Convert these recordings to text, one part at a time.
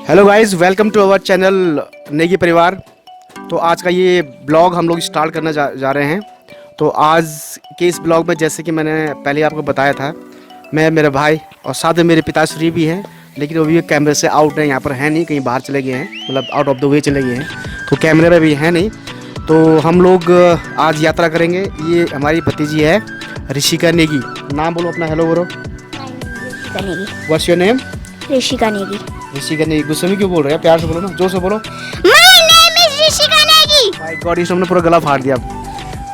Hello guys, welcome to our channel Negi Parivar. तो आज का ये ब्लॉग हम लोग स्टार्ट करने जा रहे हैं। तो आज के इस ब्लॉग में, जैसे कि मैंने पहले आपको बताया था, मैं, मेरे भाई और साथ में मेरे पिताश्री भी हैं, लेकिन वो भी कैमरे से आउट हैं, यहाँ पर हैं नहीं, कहीं बाहर चले गए हैं, मतलब आउट ऑफ द वे चले गए हैं, तो कैमरे में भी हैं नहीं। तो हम लोग आज यात्रा करेंगे। ये हमारी भतीजी है ऋषिका नेगी। नाम बोलो अपना, हेलो बोलो। What's your name? Rishika Negi. Rishika Negi. गुस्से में क्यों बोल रहे हैं? प्यार से बोलो ना, जोर से बोलो। My name is Rishika Negi. My God, इस हमने पूरा गला फाड़ दिया।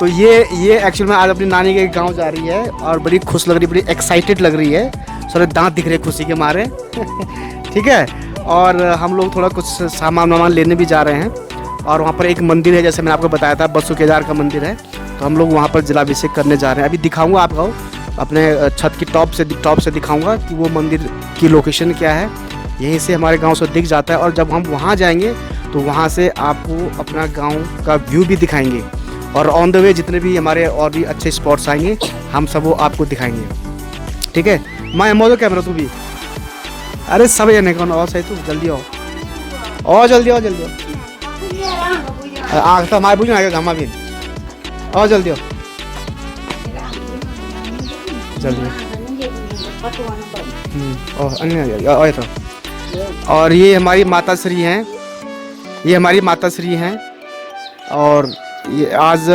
तो ये एक्चुअल में आज अपनी नानी के गांव जा रही है और बड़ी खुश लग रही है, बड़ी एक्साइटेड लग रही है। सारे दांत दिख रहे हैं खुशी के मारे। ठीक है। और हम लोग थोड़ा कुछ सामान वामान लेने भी जा रहे हैं। और वहाँ पर एक मंदिर है, जैसे मैंने आपको बताया था, बसु केदार का मंदिर है। तो हम लोग वहाँ पर जलाभिषेक करने जा रहे हैं। अभी दिखाऊंगा आपको अपने छत की टॉप से दिखाऊंगा कि वो मंदिर की लोकेशन क्या है। यहीं से हमारे गांव से दिख जाता है। और जब हम वहाँ जाएंगे तो वहाँ से आपको अपना गांव का व्यू भी दिखाएंगे। और ऑन द वे जितने भी हमारे और भी अच्छे स्पॉट्स आएंगे, हम सब वो आपको दिखाएंगे। ठीक है। मैं मोदो कैमरा तू भी। अरे सब जाने कौन और सही, तू जल्दी आओ और जल्दी आओ, जल्दी आओ। आँख तो हमारे बुझ आएगा घामा भी। और जल्दी आओ, जल्दी। और ये हमारी माता श्री हैं, और ये आज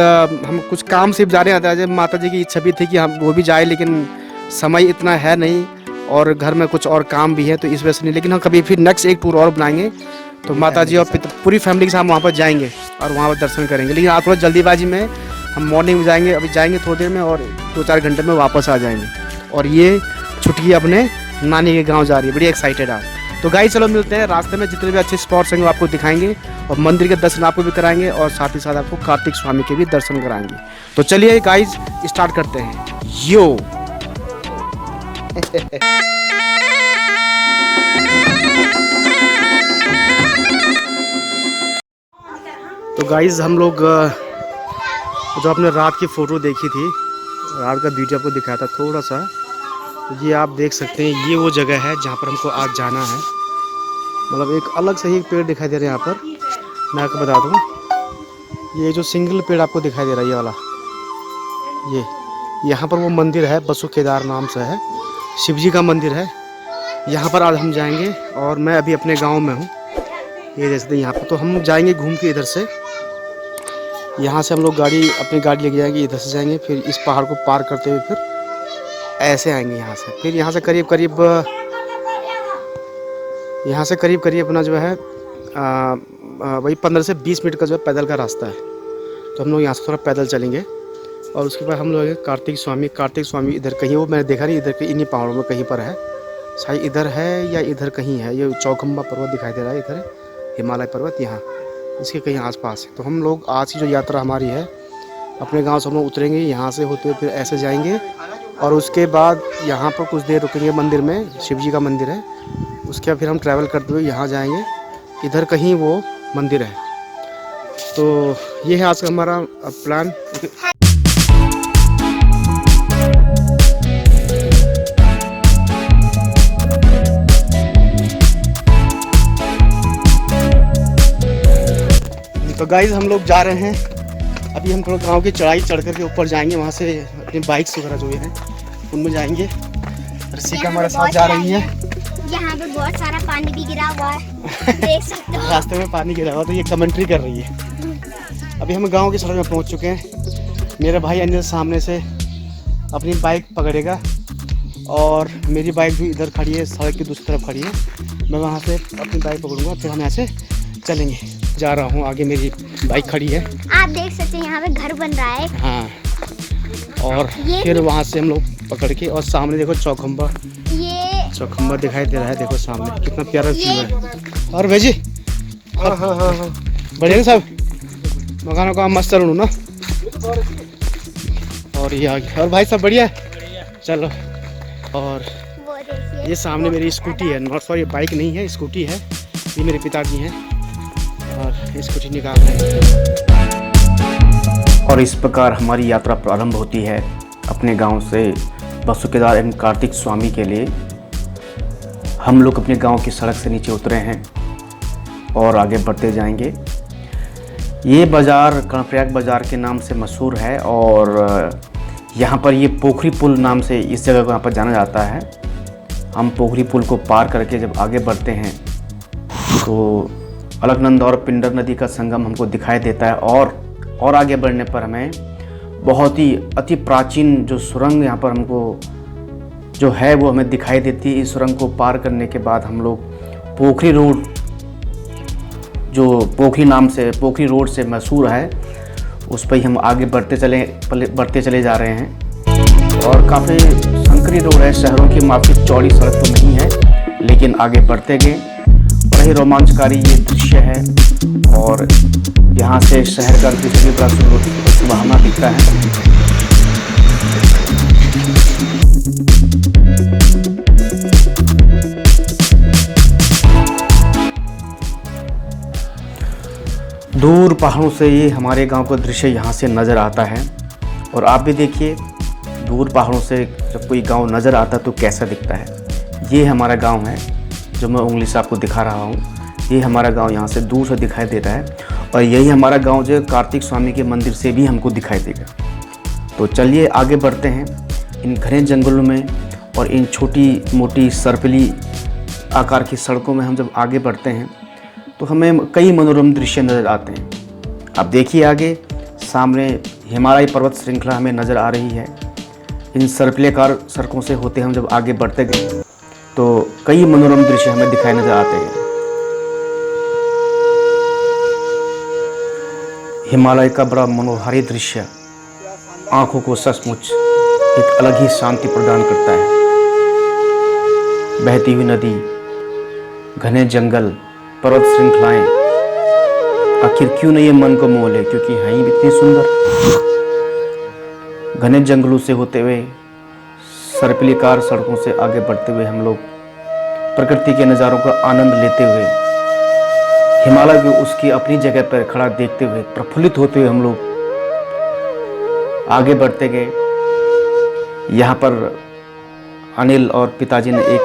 हम कुछ काम से जा रहे हैं। आज माता जी की इच्छा भी थी कि हम वो भी जाए, लेकिन समय इतना है नहीं और घर में कुछ और काम भी है, तो इस वजह से नहीं। लेकिन हम कभी फिर नेक्स्ट एक टूर और बनाएंगे, तो माता जी और पूरी फैमिली के साथ वहाँ पर जाएंगे और वहाँ पर दर्शन करेंगे। लेकिन आज थोड़ा जल्दीबाजी में हम मॉर्निंग में जाएंगे, अभी जाएंगे थोड़ी देर में और 2-4 घंटे में वापस आ जाएंगे। और ये छुटकी अपने नानी के गाँव जा रही है, बड़ी एक्साइटेड है। तो गाइस चलो मिलते हैं रास्ते में। जितने भी अच्छे स्पॉट्स हैं वो आपको दिखाएंगे और मंदिर के दर्शन आपको भी कराएंगे और साथ ही साथ आपको कार्तिक स्वामी के भी दर्शन कराएंगे। तो चलिए गाइस स्टार्ट करते हैं। यो तो गाइस हम लोग जो आपने रात की फ़ोटो देखी थी, रात का वीडियो आपको दिखाया था थोड़ा सा, ये आप देख सकते हैं। ये वो जगह है जहाँ पर हमको आज जाना है। मतलब एक अलग से ही पेड़ दिखाई दे रहे हैं यहाँ पर। मैं आपको बता दूँ, ये जो सिंगल पेड़ आपको दिखाई दे रहा है, ये वाला, ये यहाँ पर वो मंदिर है, बसु केदार नाम से है, शिव जी का मंदिर है। यहाँ पर आज हम जाएंगे और मैं अभी अपने गाँव में हूँ। ये जैसे यहाँ पर तो हम जाएंगे घूम के इधर से। यहाँ से हम लोग अपनी गाड़ी लेके जाएंगे, इधर से जाएंगे, फिर इस पहाड़ को पार करते हुए फिर ऐसे आएंगे यहाँ से। फिर यहाँ से करीब करीब अपना जो है वही 15 से 20 मिनट का जो है पैदल का रास्ता है। तो हम लोग यहाँ से थोड़ा पैदल चलेंगे और उसके बाद हम लोग कार्तिक स्वामी इधर कहीं, वो मैंने देखा नहीं, इधर के इन्हीं पहाड़ों में कहीं पर है, शायद इधर है या इधर कहीं है। ये चौखंबा पर्वत दिखाई दे रहा है, इधर हिमालय पर्वत, यहाँ इसके कहीं आसपास है। तो हम लोग आज की जो यात्रा हमारी है, अपने गाँव से हम लोग उतरेंगे, यहाँ से होते हुए फिर ऐसे जाएंगे और उसके बाद यहाँ पर कुछ देर रुकेंगे मंदिर में, शिव जी का मंदिर है। उसके बाद फिर हम ट्रैवल करते हुए यहाँ जाएंगे, इधर कहीं वो मंदिर है। तो ये है आज का हमारा प्लान। तो गाइस हम लोग जा रहे हैं अभी। हम थोड़ा गाँव की चढ़ाई चढ़ करके ऊपर जाएंगे, वहाँ से अपनी बाइक्स वगैरह जो है उनमें जाएंगे। ऋषिका हमारे साथ जा रही है। यहाँ पे बहुत सारा पानी भी गिरा हुआ है, देख सकते हो। रास्ते में पानी गिरा हुआ, तो ये कमेंट्री कर रही है। अभी हम गांव की सड़क में पहुंच चुके हैं। मेरा भाई अंदर सामने से अपनी बाइक पकड़ेगा और मेरी बाइक भी इधर खड़ी है, सड़क की दूसरी तरफ खड़ी है। मैं वहां से अपनी बाइक पकड़ूंगा, फिर हम ऐसे चलेंगे। जा रहा हूँ, आगे मेरी बाइक खड़ी है, आप देख सकते हैं। यहाँ पे घर बन रहा है। हाँ। और फिर वहाँ से हम लोग पकड़ के, और सामने देखो चौखंबा दिखाई दे रहा है। देखो सामने कितना प्यारा व्यू है। और भेजी हाँ बढ़िया ना सब मकानों का मस्त चलू ना। और ये आगे, और भाई सब बढ़िया है। चलो। और ये सामने मेरी स्कूटी है, नॉट सॉरी बाइक नहीं है, स्कूटी है। ये मेरे पिताजी हैं और स्कूटी निकाल रहे हैं। और इस प्रकार हमारी यात्रा प्रारंभ होती है अपने गांव से बसु केदार एवं कार्तिक स्वामी के लिए। हम लोग अपने गांव की सड़क से नीचे उतरे हैं और आगे बढ़ते जाएंगे। ये बाज़ार कर्णप्रयाग बाज़ार के नाम से मशहूर है और यहाँ पर ये पोखरी पुल नाम से इस जगह को यहाँ पर जाना जाता है। हम पोखरी पुल को पार करके जब आगे बढ़ते हैं तो अलकनंदा और पिंडर नदी का संगम हमको दिखाई देता है और आगे बढ़ने पर हमें बहुत ही अति प्राचीन जो सुरंग यहाँ पर हमको जो है वो हमें दिखाई देती है। इस सुरंग को पार करने के बाद हम लोग पोखरी रोड, जो पोखरी रोड से मशहूर है, उस पर ही हम आगे बढ़ते चले जा रहे हैं। और काफ़ी संकरी रोड है, शहरों की माफी चौड़ी सड़क तो नहीं है, लेकिन आगे बढ़ते गए बड़ा ही रोमांचकारी ये दृश्य है। और यहाँ से शहर का दृश्य भी बड़ा सुहावना दिखता है। दूर पहाड़ों से ये हमारे गांव का दृश्य यहाँ से नज़र आता है। और आप भी देखिए, दूर पहाड़ों से जब कोई गांव नज़र आता है तो कैसा दिखता है। ये हमारा गांव है जो मैं उंगली से आपको दिखा रहा हूँ। ये हमारा गांव यहाँ से दूर से दिखाई देता है और यही हमारा गांव जो कार्तिक स्वामी के मंदिर से भी हमको दिखाई देगा। तो चलिए आगे बढ़ते हैं। इन घने जंगलों में और इन छोटी मोटी सर्पिली आकार की सड़कों में हम जब आगे बढ़ते हैं तो हमें कई मनोरम दृश्य नज़र आते हैं। आप देखिए आगे सामने हिमालय पर्वत श्रृंखला हमें नज़र आ रही है। इन सर्पिलाकार सड़कों से होते हम जब आगे बढ़ते गए तो कई मनोरम दृश्य हमें दिखाई नज़र आते हैं। हिमालय का बड़ा मनोहारी दृश्य आँखों को सचमुच एक अलग ही शांति प्रदान करता है। बहती हुई नदी, घने जंगल, पर्वत श्रृंखलाएं, आखिर क्यों नहीं ये मन को मोह ले, क्योंकि है ही इतनी सुंदर। घने जंगलों से होते हुए सर्पिलीकार सड़कों से आगे बढ़ते हुए हम लोग प्रकृति के नज़ारों का आनंद लेते हुए, हिमालय को उसकी अपनी जगह पर खड़ा देखते हुए प्रफुल्लित होते हुए हम लोग आगे बढ़ते गए। यहाँ पर अनिल और पिताजी ने एक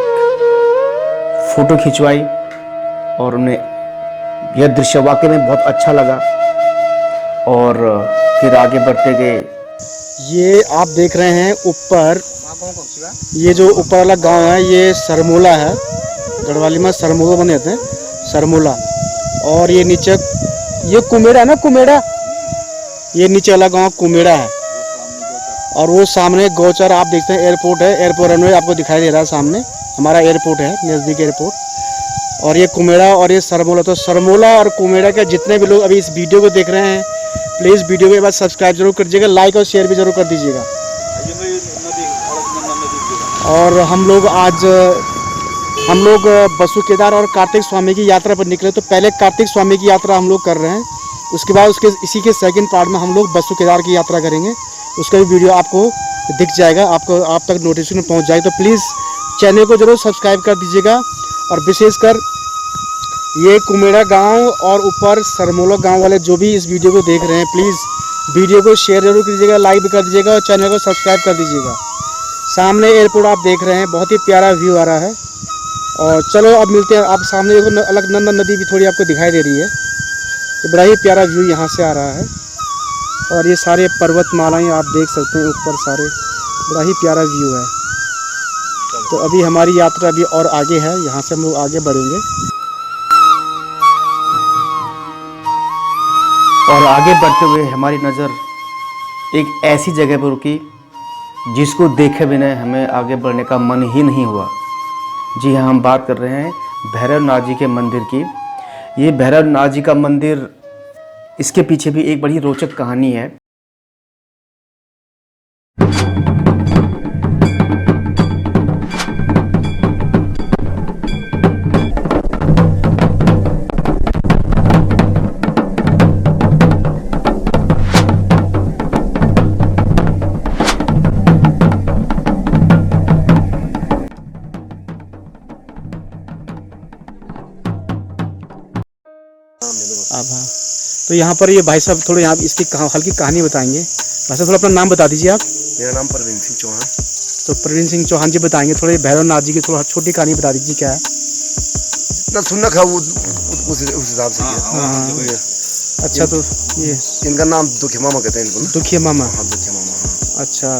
फ़ोटो खिंचवाई और उन्हें यह दृश्य वाकई में बहुत अच्छा लगा। और फिर आगे बढ़ते गए। ये आप देख रहे हैं ऊपर, ये जो ऊपर वाला गांव है ये सरमोला है। गढ़वाली में सरमोला बने जाते हैं, सरमोला। और ये नीचे ये कुमेड़ा है ना, कुमेड़ा, ये नीचे वाला गांव कुमेड़ा है। और वो सामने गौचर आप देखते हैं, एयरपोर्ट है, एयरपोर्ट रनवे आपको दिखाई दे रहा है। सामने हमारा एयरपोर्ट है, नज़दीक एयरपोर्ट। और ये कुमेड़ा और ये सरमोला। तो सरमोला और कुमेड़ा के जितने भी लोग अभी इस वीडियो को देख रहे हैं, प्लीज़ वीडियो के बाद सब्सक्राइब जरूर कर दीजिएगा, लाइक और शेयर भी जरूर कर दीजिएगा। और हम लोग बसु केदार और कार्तिक स्वामी की यात्रा पर निकले। तो पहले कार्तिक स्वामी की यात्रा हम लोग कर रहे हैं, उसके बाद इसी के सेकंड पार्ट में हम लोग बसु केदार की यात्रा करेंगे। उसका भी वीडियो आपको दिख जाएगा, आप तक नोटिफिकेशन पहुंच जाएगा। तो प्लीज़ चैनल को जरूर सब्सक्राइब कर दीजिएगा। और विशेषकर ये कुमेड़ा गांव और ऊपर सरमोला गांव वाले जो भी इस वीडियो को देख रहे हैं, प्लीज़ वीडियो को शेयर जरूर कीजिएगा, लाइक भी कर दीजिएगा और चैनल को सब्सक्राइब कर दीजिएगा। सामने एयरपोर्ट आप देख रहे हैं, बहुत ही प्यारा व्यू आ रहा है। और चलो अब मिलते हैं। आप सामने देखो अलकनंदा नदी भी थोड़ी आपको दिखाई दे रही है। तो बड़ा ही प्यारा व्यू यहाँ से आ रहा है। और ये सारे पर्वतमालाएँ आप देख सकते हैं ऊपर सारे, बड़ा ही प्यारा व्यू है। तो अभी हमारी यात्रा अभी और आगे है, यहाँ से हम लोग आगे बढ़ेंगे। और आगे बढ़ते हुए हमारी नज़र एक ऐसी जगह पर रुकी जिसको देखे बिना हमें आगे बढ़ने का मन ही नहीं हुआ। जी हाँ, हम बात कर रहे हैं भैरवनाथ जी के मंदिर की। ये भैरवनाथ जी का मंदिर, इसके पीछे भी एक बड़ी रोचक कहानी है। अब हाँ, तो यहाँ पर ये भाई साहब थोड़े यहाँ इसकी हल्की कहानी बताएंगे। भाई साहब थोड़ा अपना नाम बता दीजिए आप। मेरा नाम प्रवीण सिंह चौहान। तो प्रवीण सिंह चौहान जी बताएंगे, थोड़े भैरवनाथ जी की थोड़ा छोटी कहानी बता दीजिए क्या है। जितना सुनना है वो उस हिसाब से किया। हाँ। अच्छा, तो ये इनका नाम दुखी मामा कहते हैं इनको ना। दुखिया मामा। हाँ दुखी मामा। हाँ। अच्छा,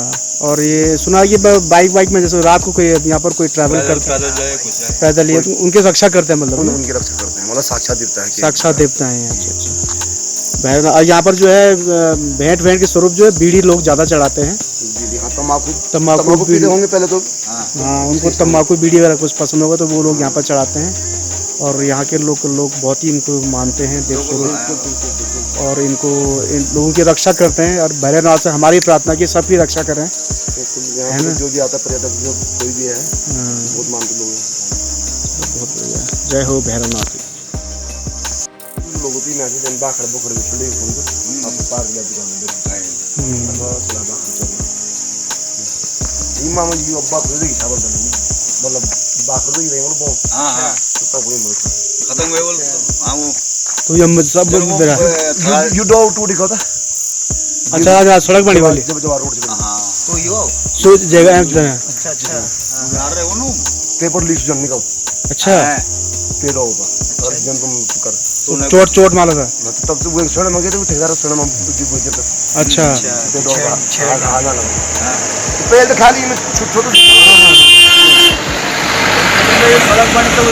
और ये सुना कि बाइक में जैसे रात को कोई यहाँ पर कोई ट्रैवल करता है पैदल, ये तो उनकी रक्षा करते हैं, मतलब उनकी रक्षा करते हैं, मतलब साक्षात देवता है कि साक्षात देवता है। अच्छा अच्छा। भैरवनाथ यहाँ पर जो है भेंट के स्वरूप जो है बीड़ी लोग ज़्यादा चढ़ाते हैं। हाँ, तम्बाकू तम्बाकू पीते बीड़ी, होंगे पहले तो। हाँ, उनको तम्बाकू बीड़ी वगैरह कुछ पसंद होगा तो वो लोग यहाँ पर चढ़ाते हैं। और यहाँ के लोग बहुत ही इनको मानते हैं देव स्वरूप, और इनको इन लोगों की रक्षा करते हैं। और भैरवनाथ से हमारी प्रार्थना की सबकी रक्षा करें, है ना। जो भी आता पर्यटक जो कोई भी है बहुत मानते लोग हैं। बहुत बढ़िया। जय हो भैरवनाथ। लोगों की मैसेज जन बाखड़ बुखड़ में चले फोन तो आप पार लिया दुकान में दिखाए बस ला बाखड़ चलना इमाम जी अब्बा को देखी चावल डालनी मतलब बाखड़ तो ही रहेंगे बहुत। हां तो कोई मत खत्म हुए बोल। हां वो तो ये सब मेरा यू डो टू दिखाता। अच्छा अच्छा, सड़क बनी वाली जब रोड से। हां तो यो सो जगह। अच्छा अच्छा यार रे वो पेपर लिस्ट जन निकाल। अच्छा, पेड़ होगा और जन तुम कर चोट मारा था तब तो वो सड़क में गए थे ठेकेदार सड़क में बुझे थे। अच्छा, पेड़ होगा आना लगा पेड़ तो खाली में छोटे सड़क बने तो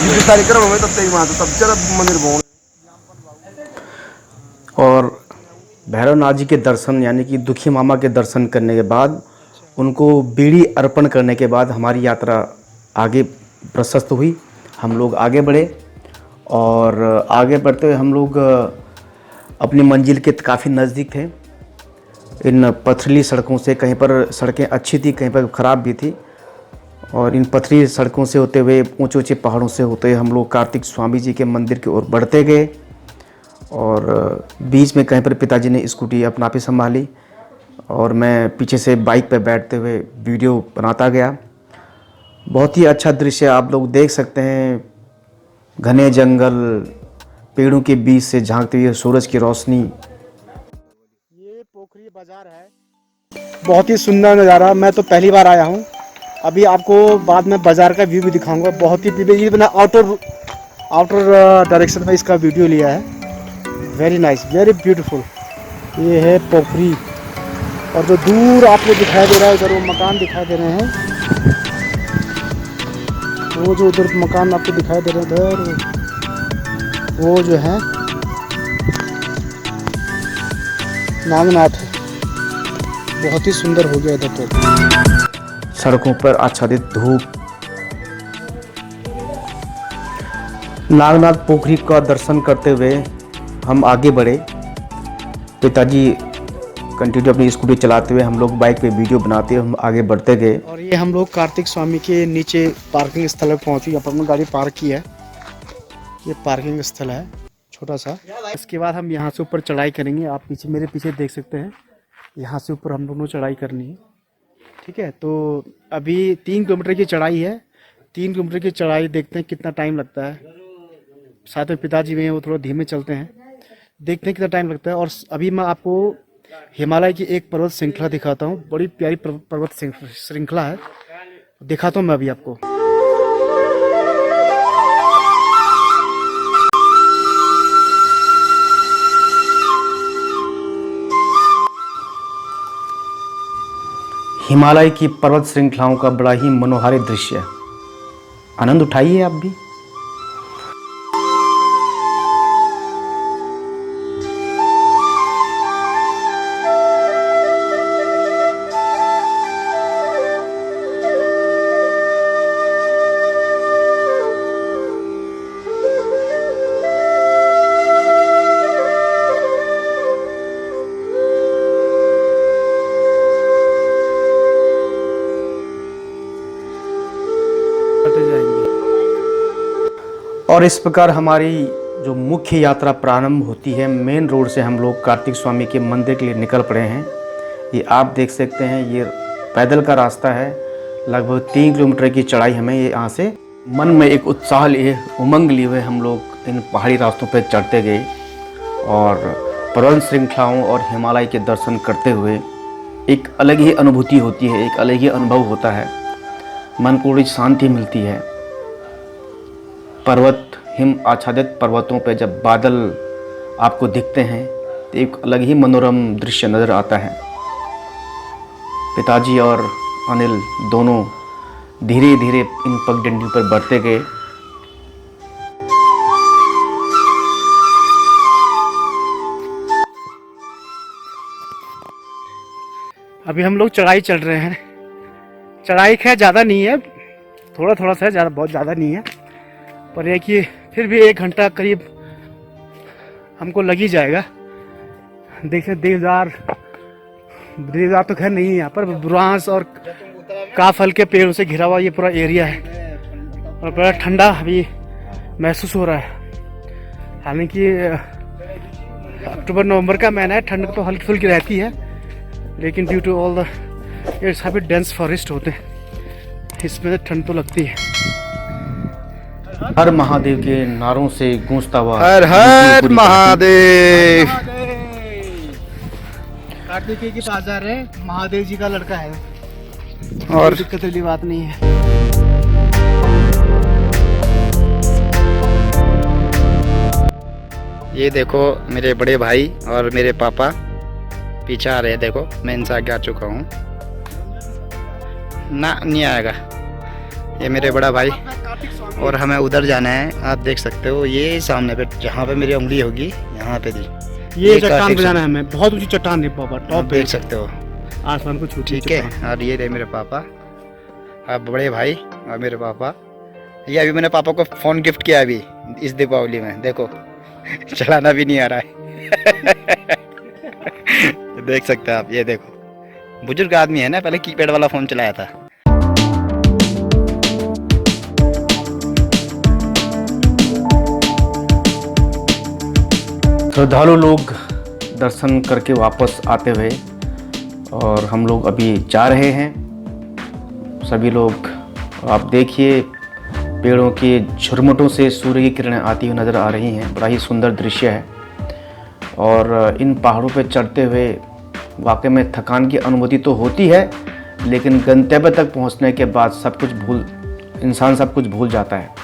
ये कार्यक्रम में तब तक वहां तब चला मंदिर भवन। और भैरवनाथ जी के दर्शन यानी कि दुखी मामा के दर्शन करने के बाद उनको बीड़ी अर्पण करने के बाद हमारी यात्रा आगे प्रशस्त हुई। हम लोग आगे बढ़े और आगे बढ़ते हुए हम लोग अपनी मंजिल के काफ़ी नज़दीक थे। इन पथरीली सड़कों से, कहीं पर सड़कें अच्छी थी, कहीं पर ख़राब भी थी, और इन पथरीली सड़कों से होते हुए ऊंचे ऊंचे पहाड़ों से होते हुए हम लोग कार्तिक स्वामी जी के मंदिर की ओर बढ़ते गए। और बीच में कहीं पर पिताजी ने स्कूटी अपना आप ही संभाली और मैं पीछे से बाइक पर बैठते हुए वीडियो बनाता गया। बहुत ही अच्छा दृश्य आप लोग देख सकते हैं। घने जंगल, पेड़ों के बीच से झांकते हुए सूरज की रोशनी। ये पोखरी बाजार है, बहुत ही सुंदर नज़ारा। मैं तो पहली बार आया हूँ। अभी आपको बाद में बाजार का व्यू भी दिखाऊंगा। बहुत ही ये मैंने आउटर डायरेक्शन में इसका वीडियो लिया है। Very nice, very beautiful. ये है पोखरी, और जो दूर आपको दिखाई दे रहा है उधर वो मकान दिखाई दे रहे हैं। वो जो उधर मकान आपको दिखाई दे रहे हैं उधर, वो जो है नागनाथ है। बहुत ही सुंदर हो गया इधर तो। सड़कों पर आच्छादित धूप। नागनाथ पोखरी का दर्शन करते हुए हम आगे बढ़े। पिताजी कंटिन्यू अपनी स्कूटी चलाते हुए, हम लोग बाइक पे वीडियो बनाते हुए हम आगे बढ़ते गए। और ये हम लोग कार्तिक स्वामी के नीचे पार्किंग स्थल पर पहुंचे। यहाँ पर हमने गाड़ी पार्क की है। ये पार्किंग स्थल है छोटा सा। इसके बाद हम यहाँ से ऊपर चढ़ाई करेंगे। आप पीछे मेरे पीछे देख सकते हैं, यहाँ से ऊपर हम दोनों चढ़ाई करनी है। ठीक है, तो अभी 3 किलोमीटर की चढ़ाई है। 3 किलोमीटर की चढ़ाई देखते हैं कितना टाइम लगता है। साथ में पिताजी भी हैं, वो थोड़ा धीमे चलते हैं। देखते हैं कितना टाइम लगता है। और अभी मैं आपको हिमालय की एक पर्वत श्रृंखला दिखाता हूँ। बड़ी प्यारी पर्वत श्रृंखला है, दिखाता हूँ मैं अभी आपको। हिमालय की पर्वत श्रृंखलाओं का बड़ा ही मनोहारी दृश्य। आनंद उठाइए आप भी। और इस प्रकार हमारी जो मुख्य यात्रा प्रारंभ होती है, मेन रोड से हम लोग कार्तिक स्वामी के मंदिर के लिए निकल पड़े हैं। ये आप देख सकते हैं, ये पैदल का रास्ता है। लगभग 3 किलोमीटर की चढ़ाई हमें ये यहाँ से। मन में एक उत्साह लिए, उमंग लिए हुए हम लोग इन पहाड़ी रास्तों पर चढ़ते गए और पर्वत श्रृंखलाओं और हिमालय के दर्शन करते हुए एक अलग ही अनुभूति होती है, एक अलग ही अनुभव होता है। मन को बड़ी शांति मिलती है। पर्वत, हिम आच्छादित पर्वतों पर जब बादल आपको दिखते हैं तो एक अलग ही मनोरम दृश्य नज़र आता है। पिताजी और अनिल दोनों धीरे धीरे इन पगडंडियों पर बढ़ते गए। अभी हम लोग चढ़ाई चढ़ रहे हैं। चढ़ाई खैर ज़्यादा नहीं है, थोड़ा थोड़ा सा है, ज़्यादा बहुत ज़्यादा नहीं है, पर यह कि फिर भी 1 घंटा करीब हमको लग ही जाएगा। देखिए देवदार तो खैर नहीं है यहाँ पर, बुरांस और काफल के पेड़ों से घिरा हुआ ये पूरा एरिया है और बड़ा ठंडा अभी महसूस हो रहा है। हालांकि अक्टूबर नवंबर का महीना है, ठंड तो हल्की फुल्की रहती है, लेकिन due to all the its heavy dense forest होते हैं, इसमें ठंड तो लगती है। हर महादेव के नारों से गूंजता हुआ हर हर महादेव। कार्तिकेय के पास जा रहे हैं, महादेव जी का लड़का है और दिक्कत वाली बात नहीं है। ये देखो मेरे बड़े भाई और मेरे पापा पीछे आ रहे हैं। देखो मैं इनसे आगे आ चुका हूँ ना, नहीं आएगा ये मेरे बड़ा भाई। और हमें उधर जाना है, आप देख सकते हो ये सामने पे जहाँ पे मेरी उंगली होगी यहाँ पे थी, ये चट्टान पे जाना है हमें, बहुत ऊंची चट्टान है पापा, टॉप पे देख सकते हो आसमान को छूती। ठीक है। और ये रहे मेरे पापा, आप बड़े भाई और मेरे पापा। ये अभी मैंने पापा को फ़ोन गिफ्ट किया अभी इस दीपावली में, देखो चलाना भी नहीं आ रहा है। देख सकते हैं आप, ये देखो बुजुर्ग आदमी है ना, पहले कीपैड वाला फ़ोन चलाया था। श्रद्धालु लोग दर्शन करके वापस आते हुए और हम लोग अभी जा रहे हैं। सभी लोग आप देखिए पेड़ों के झुरमुटों से सूर्य की किरणें आती हुई नज़र आ रही हैं। बड़ा ही सुंदर दृश्य है और इन पहाड़ों पर चढ़ते हुए वाकई में थकान की अनुभूति तो होती है, लेकिन गंतव्य तक पहुंचने के बाद इंसान सब कुछ भूल जाता है।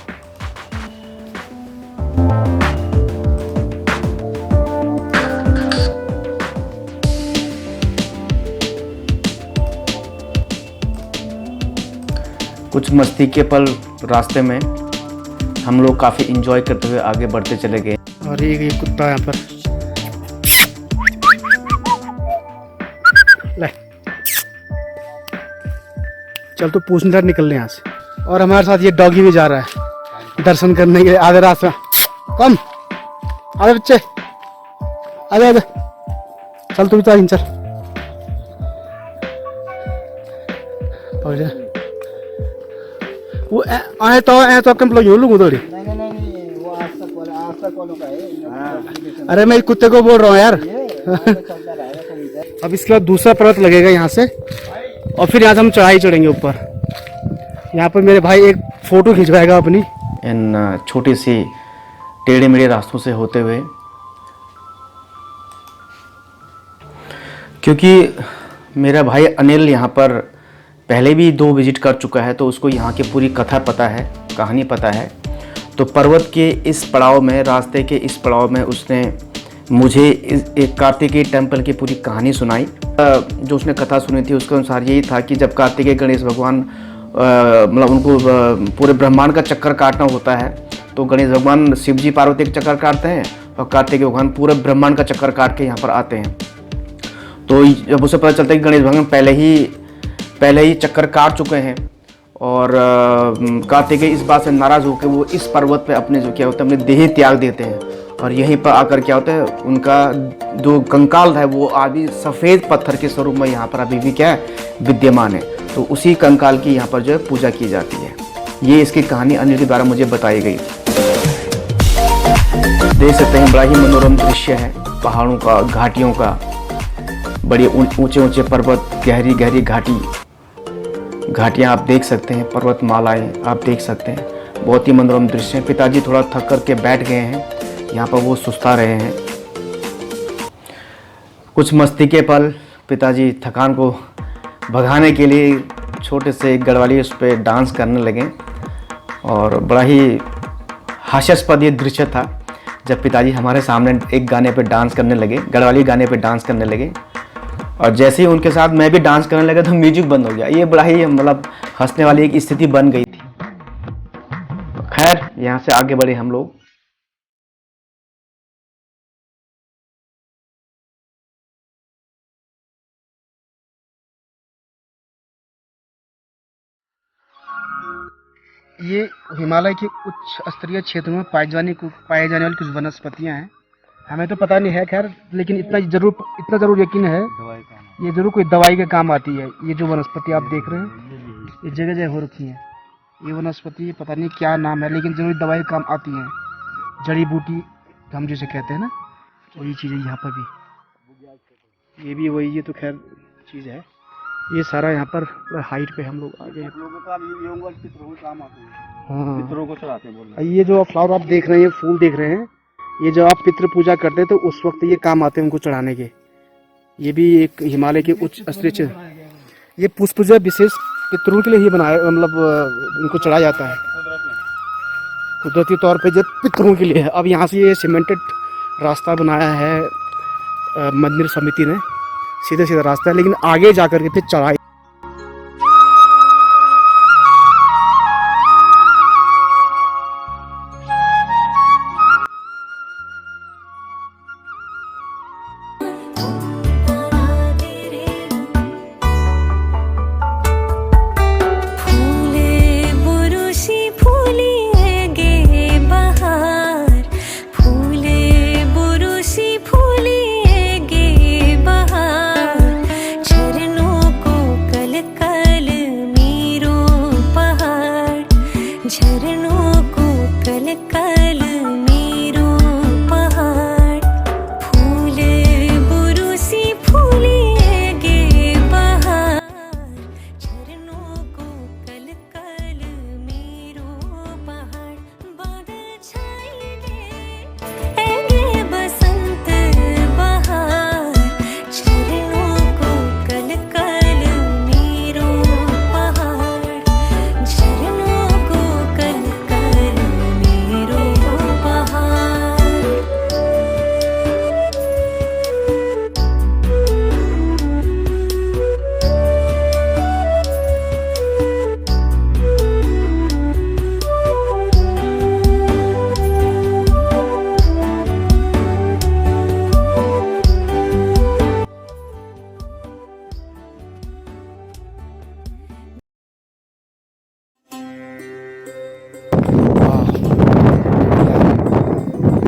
कुछ मस्ती के पल रास्ते में हम लोग काफ़ी इंजॉय करते हुए आगे बढ़ते चले गए। और ये कुत्ता यहाँ पर ले चल, तो पूछना निकलने यहाँ से। और हमारे साथ ये डॉगी भी जा रहा है दर्शन करने के लिए आधे रास्ते। कम आधे बच्चे, आधे आधे चल, तू भी तो चल। वो आए तो आपके मतलब यो लूँ थोड़ी। अरे मैं कुत्ते को बोल रहा हूँ यार। अब इसके बाद दूसरा पर्वत लगेगा यहाँ से और फिर यहाँ से हम चढ़ाई चढ़ेंगे ऊपर। यहाँ पर मेरे भाई एक फोटो खिंचवाएगा अपनी इन छोटी सी टेढ़े मेढ़े रास्तों से होते हुए, क्योंकि मेरा भाई अनिल यहाँ पर पहले भी 2 विजिट कर चुका है, तो उसको यहाँ की पूरी कथा पता है, कहानी पता है। तो पर्वत के इस पड़ाव में, रास्ते के इस पड़ाव में उसने मुझे एक कार्तिकेय टेम्पल की पूरी कहानी सुनाई। जो उसने कथा सुनी थी उसके अनुसार यही था कि जब कार्तिकेय गणेश भगवान मतलब उनको पूरे ब्रह्मांड का चक्कर काटना होता है, तो गणेश भगवान शिव जी पार्वती का चक्कर काटते हैं और कार्तिकेय भगवान पूरे ब्रह्मांड का चक्कर काट के यहाँ पर आते हैं। तो जब उसे पता चलता है कि गणेश भगवान पहले ही चक्कर काट चुके हैं और कार्तिकेय इस बात से नाराज़ होकर वो इस पर्वत पे अपने जो क्या होता है अपने देह त्याग देते हैं और यहीं पर आकर क्या होता है उनका जो कंकाल है वो अभी सफ़ेद पत्थर के स्वरूप में यहाँ पर अभी भी क्या है विद्यमान है। तो उसी कंकाल की यहाँ पर जो है पूजा की जाती है। ये इसकी कहानी अनिल के द्वारा मुझे बताई गई। देख सकते हैं बड़ा ही मनोरम दृश्य है, पहाड़ों का, घाटियों का, बड़े ऊंचे ऊंचे पर्वत, गहरी गहरी घाटियाँ आप देख सकते हैं, पर्वतमालाएं आप देख सकते हैं। बहुत ही मनोरम दृश्य है। पिताजी थोड़ा थक करके बैठ गए हैं, यहाँ पर वो सुस्ता रहे हैं। कुछ मस्ती के पल, पिताजी थकान को भगाने के लिए छोटे से गढ़वाली उस पर डांस करने लगे और बड़ा ही हास्यास्पद ये दृश्य था जब पिताजी हमारे सामने एक गाने पे डांस करने लगे, गढ़वाली गाने पे डांस करने लगे, और जैसे ही उनके साथ मैं भी डांस करने लगा तो म्यूजिक बंद हो गया। ये बड़ा ही मतलब हंसने वाली एक स्थिति बन गई थी। खैर यहाँ से आगे बढ़े हम लोग। ये हिमालय के उच्च स्तरीय क्षेत्रों में पाई जाने वाली कुछ वनस्पतियां हैं। हमें तो पता नहीं है खैर, लेकिन इतना जरूर यकीन है ये जरूर कोई दवाई के काम आती है। ये जो वनस्पति आप देख रहे हैं ये जगह जगह हो रखी है। ये वनस्पति पता नहीं क्या नाम है, लेकिन जरूर दवाई के काम आती है। जड़ी बूटी हम जिसे कहते हैं ना, वही चीज़ है यहाँ पर भी। ये भी वही, ये तो खैर चीज़ है। ये सारा यहाँ पर हाइट पे हम लोग आ गए। पितरों को चढ़ाते हैं। ये जो फ्लावर आप देख रहे हैं, फूल देख रहे हैं, ये जब आप पितृ पूजा करते हैं तो उस वक्त ये काम आते हैं उनको चढ़ाने के। ये भी एक हिमालय के उच्च स्तरीय, ये पुष्प जो विशेष पितरों के लिए ही बनाया, मतलब उनको चढ़ाया जाता है कुदरती तौर पे, जो पितरों के लिए है। अब यहाँ से ये सीमेंटेड रास्ता बनाया है मंदिर समिति ने, सीधा सीधा रास्ता है, लेकिन आगे जाकर के फिर चढ़ाई।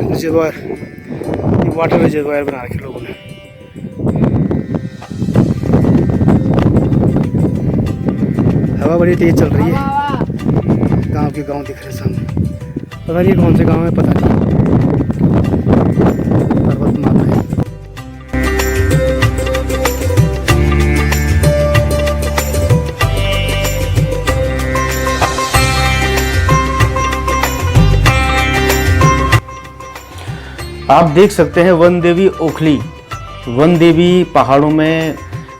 रिजर्वायर, ये वाटर रिजर्वायर बना रखे लोगों ने। हवा बड़ी तेज चल रही है। गांव के गांव दिख रहे हैं सामने, पता नहीं कौन से गांव है, पता नहीं। पर्वतमाला है। आप देख सकते हैं वन देवी ओखली। वन देवी पहाड़ों में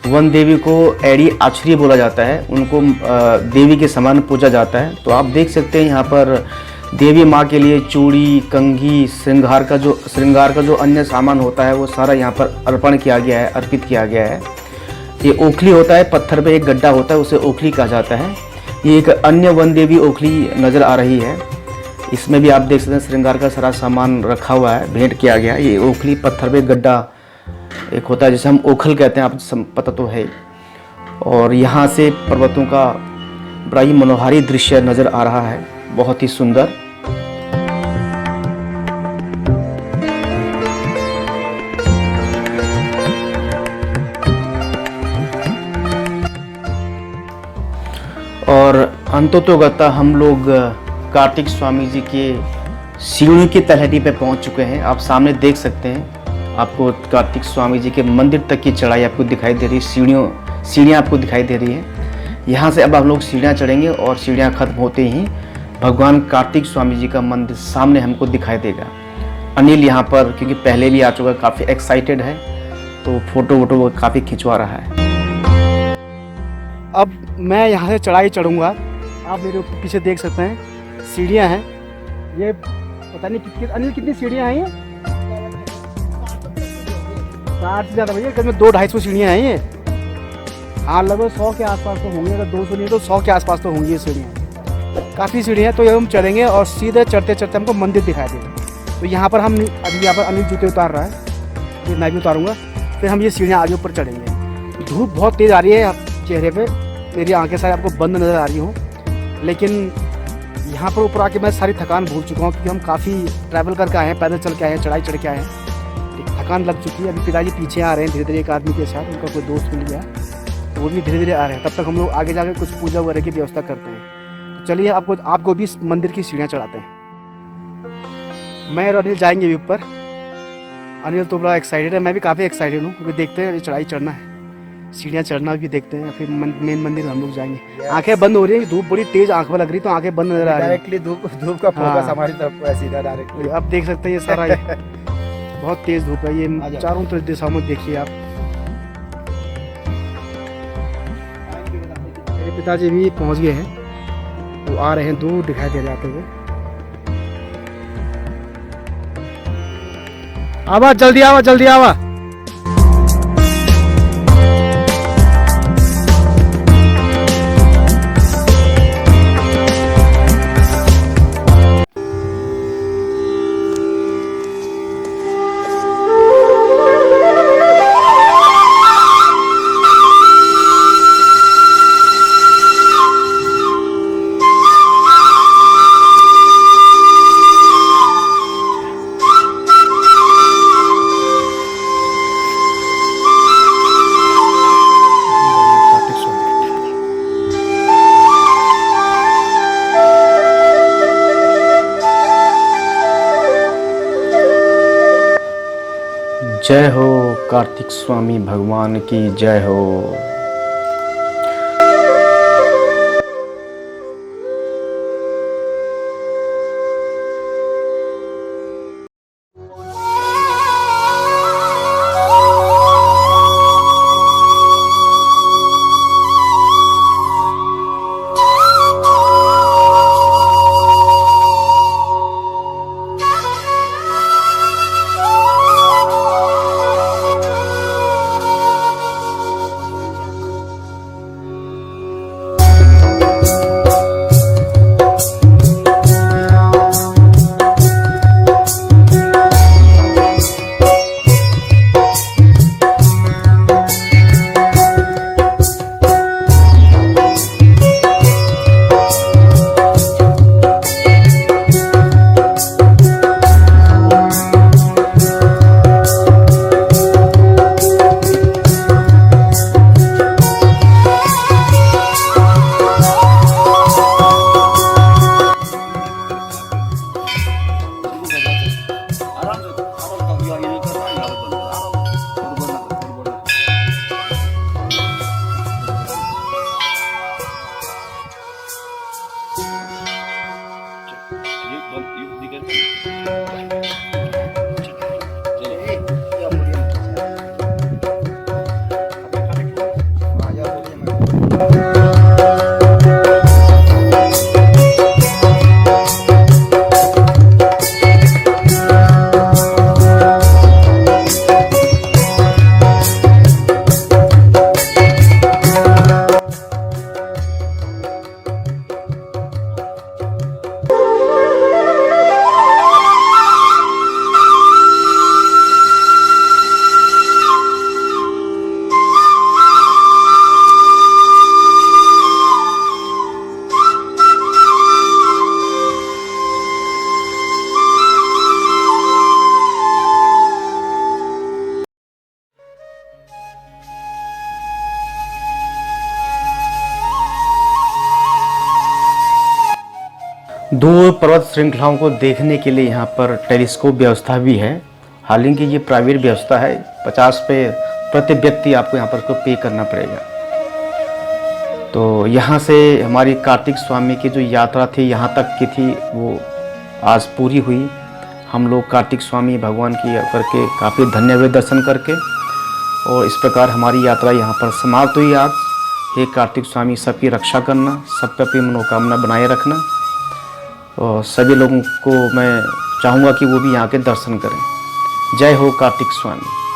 वन देवी को एड़ी आछरी बोला जाता है, उनको देवी के समान पूजा जाता है। तो आप देख सकते हैं यहाँ पर देवी माँ के लिए चूड़ी, कंघी, श्रृंगार का जो अन्य सामान होता है वो सारा यहाँ पर अर्पण किया गया है, अर्पित किया गया है। ये ओखली होता है, पत्थर पे एक गड्ढा होता है, उसे ओखली कहा जाता है। ये एक अन्य वन देवी ओखली नज़र आ रही है। इसमें भी आप देख सकते हैं श्रृंगार का सारा सामान रखा हुआ है, भेंट किया गया है। ये ओखली पत्थर पे गड्ढा एक होता है जिसे हम ओखल कहते हैं, आप पता तो है। और यहाँ से पर्वतों का बड़ा ही मनोहारी दृश्य नज़र आ रहा है, बहुत ही सुंदर। और अंततोगत्वा हम लोग कार्तिक स्वामी जी के सीढ़ियों की तलहटी पे पहुंच चुके हैं। आप सामने देख सकते हैं, आपको कार्तिक स्वामी जी के मंदिर तक की चढ़ाई आपको दिखाई दे रही है, सीढ़ियाँ आपको दिखाई दे रही हैं। यहाँ से अब हम लोग सीढ़ियाँ चढ़ेंगे और सीढ़ियाँ खत्म होते ही भगवान कार्तिक स्वामी जी का मंदिर सामने हमको दिखाई देगा। अनिल यहाँ पर क्योंकि पहले भी आ चुका है, काफ़ी एक्साइटेड है, तो फोटो वोटो काफ़ी खिंचवा रहा है। अब मैं यहाँ से चढ़ाई चढ़ूँगा। आप मेरे पीछे देख सकते हैं सीढ़ियाँ हैं। ये पता नहीं कितनी, अनिल कितनी सीढ़ियाँ हैं ये? 60 से ज़्यादा भैया, करीब 200-250 सीढ़ियाँ हैं ये। हाँ लगभग 100 के आसपास तो होंगी, अगर 200 नहीं तो 100 के आसपास तो होंगी ये सीढ़ियाँ, काफ़ी सीढ़ियाँ। तो ये हम चढ़ेंगे और सीधे चढ़ते चढ़ते हमको मंदिर दिखाई देगा। तो यहाँ पर हम अभी यहाँ पर अनिल जूते उतार रहा है, फिर मैं भी उतारूँगा, फिर हम ये सीढ़ियाँ आगे ऊपर चढ़ेंगे। धूप बहुत तेज़ आ रही है चेहरे पे, मेरी आंखें सारी आपको बंद नज़र आ रही हूँ, लेकिन यहाँ पर ऊपर आके मैं सारी थकान भूल चुका हूँ, क्योंकि हम काफ़ी ट्रैवल करके आए हैं, पैदल चल के आए हैं, चढ़ाई चढ़ के आए हैं, थकान लग चुकी है। अभी पिताजी पीछे आ रहे हैं धीरे धीरे एक आदमी के साथ, उनका कोई दोस्त मिल गया, तो वो भी धीरे धीरे आ रहे हैं। तब तक हम लोग आगे जाकर कुछ पूजा वगैरह की व्यवस्था करते हैं। तो चलिए आपको भी इस मंदिर की सीढ़ियाँ चढ़ाते हैं। मैं और अनिल जाएंगे अभी ऊपर। अनिल तो बड़ा एक्साइटेड है, मैं भी काफ़ी एक्साइटेड हूँ, क्योंकि देखते हैं चढ़ाई चढ़ना है, सीढ़ियाँ चढ़ना भी देखते हैं, फिर मेन मंदिर हम लोग जाएंगे। आंखें बंद हो रही है, धूप बड़ी तेज आंख में लग रही, तो आंखें बंद नजर आ रही है। डायरेक्टली धूप का फोकस हमारी तरफ है, सीधा डायरेक्टली। आप देख सकते हैं ये सारा बहुत तेज धूप है, ये चारों तरफ दिशाओं में देखिए आप। मेरे पिताजी भी पहुंच गए हैं, वो आ रहे हैं, दूर दिखाई दे जाते हुए। आवा जल्दी आवा, जल्दी आवा। जय हो कार्तिक स्वामी भगवान की जय हो। दो पर्वत श्रृंखलाओं को देखने के लिए यहाँ पर टेलीस्कोप व्यवस्था भी है। हालांकि ये प्राइवेट व्यवस्था है, 50 पे प्रति व्यक्ति आपको यहाँ पर को पे करना पड़ेगा। तो यहाँ से हमारी कार्तिक स्वामी की जो यात्रा थी यहाँ तक की थी, वो आज पूरी हुई। हम लोग कार्तिक स्वामी भगवान की करके काफ़ी धन्य हुए दर्शन करके, और इस प्रकार हमारी यात्रा यहाँ पर समाप्त हुई आज। हे कार्तिक स्वामी सबकी रक्षा करना, सब पे अपनी मनोकामना बनाए रखना। और सभी लोगों को मैं चाहूँगा कि वो भी यहाँ के दर्शन करें। जय हो कार्तिक स्वामी।